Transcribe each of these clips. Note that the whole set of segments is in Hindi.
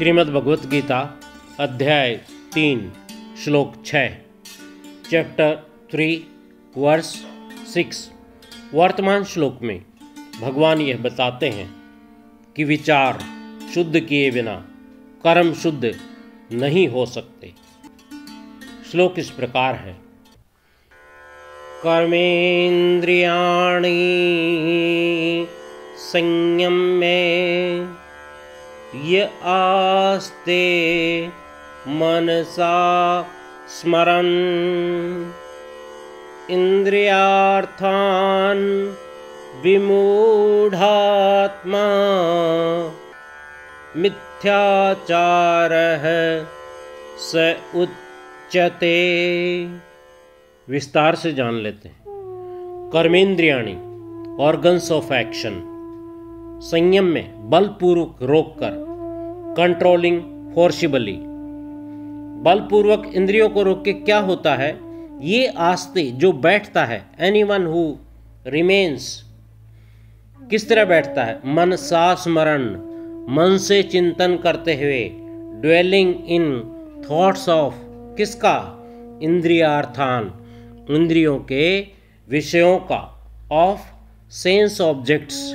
श्रीमद् भगवत गीता अध्याय 3 श्लोक 6 चैप्टर 3 वर्स 6। वर्तमान श्लोक में भगवान यह बताते हैं कि विचार शुद्ध किए बिना कर्म शुद्ध नहीं हो सकते। श्लोक इस प्रकार है। कर्मेंद्रियाणि संयम में य आस्ते मनसा स्मरन् इंद्रियार्थान विमूढ़ात्मा मिथ्याचारः स उच्यते। विस्तार से जान लेते हैं। कर्मेंद्रियाणि ऑर्गन्स ऑफ एक्शन संयम में बलपूर्वक रोककर, कंट्रोलिंग फोर्सिबली। बलपूर्वक इंद्रियों को रोक के क्या होता है? ये आस्ते जो बैठता है, एनीवन हु रिमेन्स, किस तरह बैठता है? मन सा स्मरण, मन से चिंतन करते हुए, ड्वेलिंग इन थॉट्स ऑफ, किसका? इंद्रियार्थान, इंद्रियों के विषयों का, ऑफ सेंस ऑब्जेक्ट्स,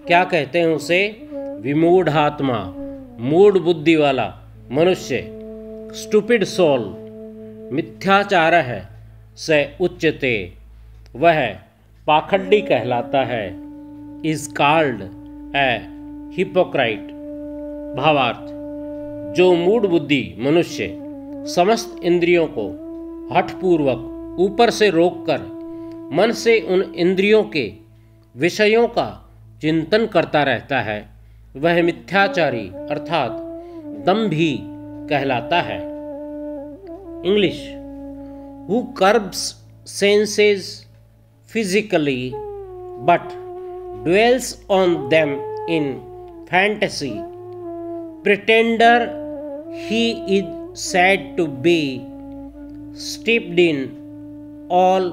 क्या कहते हैं उसे? विमूढ़ात्मा, मूढ़ बुद्धि वाला मनुष्य, स्टूपिड सोल। मिथ्याचार है से उच्यते, वह पाखंडी कहलाता है। Is called a hypocrite. भावार्थ, जो मूढ़ बुद्धि मनुष्य समस्त इंद्रियों को हठपूर्वक ऊपर से रोककर मन से उन इंद्रियों के विषयों का चिंतन करता रहता है, वह मिथ्याचारी अर्थात दंभी कहलाता है। English, who curbs senses physically but dwells on them in fantasy, pretender he is said to be steeped in all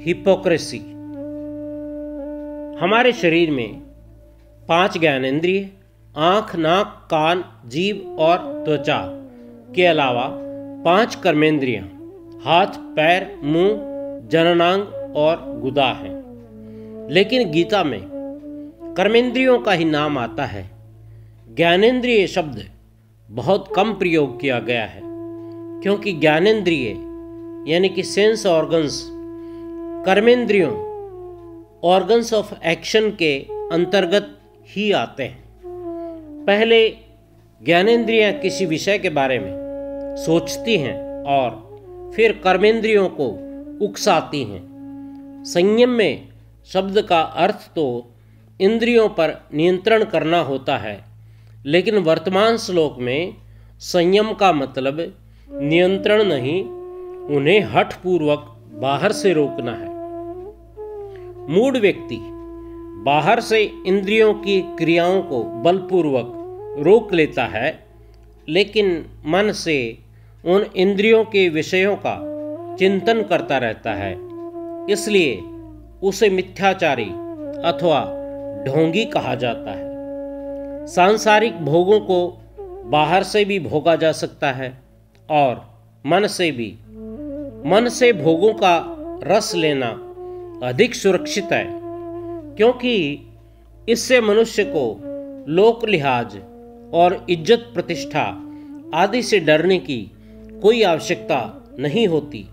hypocrisy। हमारे शरीर में 5 ज्ञानेंद्रिय, आँख, नाक, कान, जीभ और त्वचा के अलावा 5 कर्मेंद्रियां, हाथ, पैर, मुंह, जननांग और गुदा हैं। लेकिन गीता में कर्मेंद्रियों का ही नाम आता है। ज्ञानेंद्रिय शब्द बहुत कम प्रयोग किया गया है, क्योंकि ज्ञानेंद्रिय यानी कि सेंस ऑर्गन्स कर्मेंद्रियों, ऑर्गन्स ऑफ एक्शन के अंतर्गत ही आते हैं। पहले ज्ञानेंद्रियां किसी विषय के बारे में सोचती हैं और फिर कर्मेंद्रियों को उकसाती हैं। संयम में शब्द का अर्थ तो इंद्रियों पर नियंत्रण करना होता है, लेकिन वर्तमान श्लोक में संयम का मतलब नियंत्रण नहीं, उन्हें हठपूर्वक बाहर से रोकना है। मूढ़ व्यक्ति बाहर से इंद्रियों की क्रियाओं को बलपूर्वक रोक लेता है, लेकिन मन से उन इंद्रियों के विषयों का चिंतन करता रहता है। इसलिए उसे मिथ्याचारी अथवा ढोंगी कहा जाता है। सांसारिक भोगों को बाहर से भी भोगा जा सकता है और मन से भी। मन से भोगों का रस लेना अधिक सुरक्षित है, क्योंकि इससे मनुष्य को लोक लिहाज और इज्जत प्रतिष्ठा आदि से डरने की कोई आवश्यकता नहीं होती।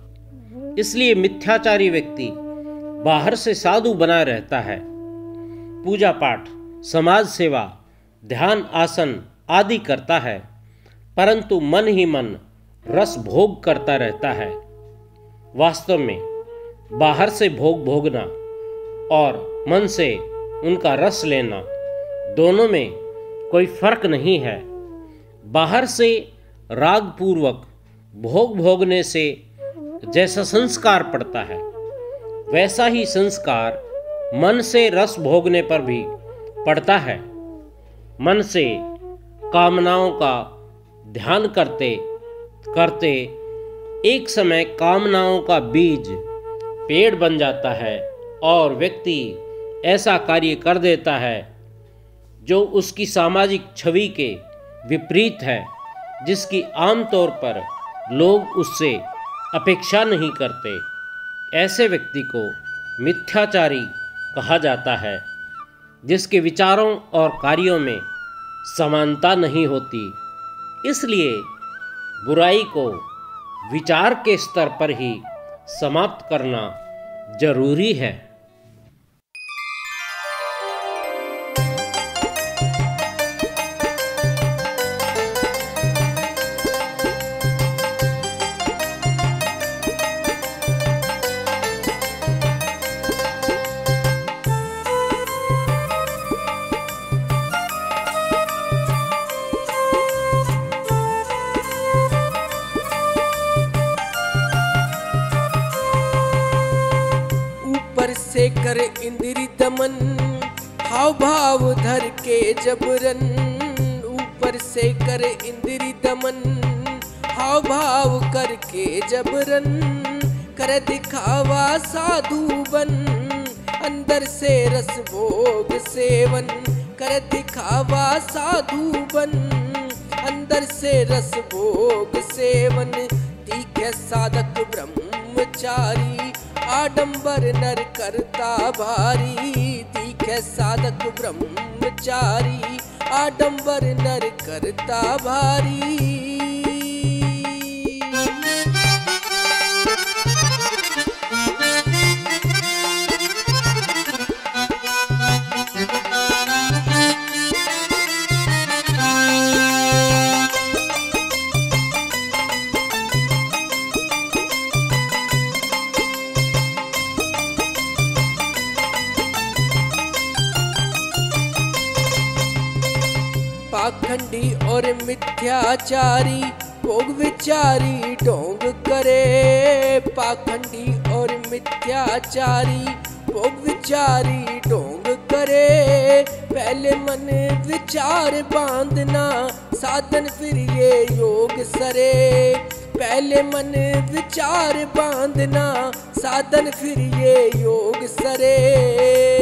इसलिए मिथ्याचारी व्यक्ति बाहर से साधु बना रहता है, पूजा पाठ, समाज सेवा, ध्यान आसन आदि करता है, परंतु मन ही मन रस भोग करता रहता है। वास्तव में बाहर से भोग भोगना और मन से उनका रस लेना, दोनों में कोई फर्क नहीं है। बाहर से रागपूर्वक भोग भोगने से जैसा संस्कार पड़ता है, वैसा ही संस्कार मन से रस भोगने पर भी पड़ता है। मन से कामनाओं का ध्यान करते करते एक समय कामनाओं का बीज पेड़ बन जाता है और व्यक्ति ऐसा कार्य कर देता है जो उसकी सामाजिक छवि के विपरीत है, जिसकी आमतौर पर लोग उससे अपेक्षा नहीं करते, ऐसे व्यक्ति को मिथ्याचारी कहा जाता है। जिसके विचारों और कार्यों में समानता नहीं होती। इसलिए बुराई को विचार के स्तर पर ही समाप्त करना जरूरी है। से कर इंद्री दमन, हाव भाव धर के जबरन। ऊपर से कर इंद्री दमन, हाव भाव करके जबरन। कर दिखावा साधु बन, अंदर से रस भोग सेवन। कर दिखावा साधु बन, अंदर से रस भोग सेवन। तीखे साधक ब्रह्मचारी, आडंबर नर करता भारी। तीखे साधक ब्रह्मचारी, आडंबर नर करता भारी। पाखंडी और मिथ्याचारी, भोग विचारी ढोंग करे। पाखंडी और मिथ्याचारी, भोग विचारी ढोंग करे। पहले मन विचार बांधना, साधन फिर ये योग सरे। पहले मन विचार बांधना, साधन फिर ये योग सरे।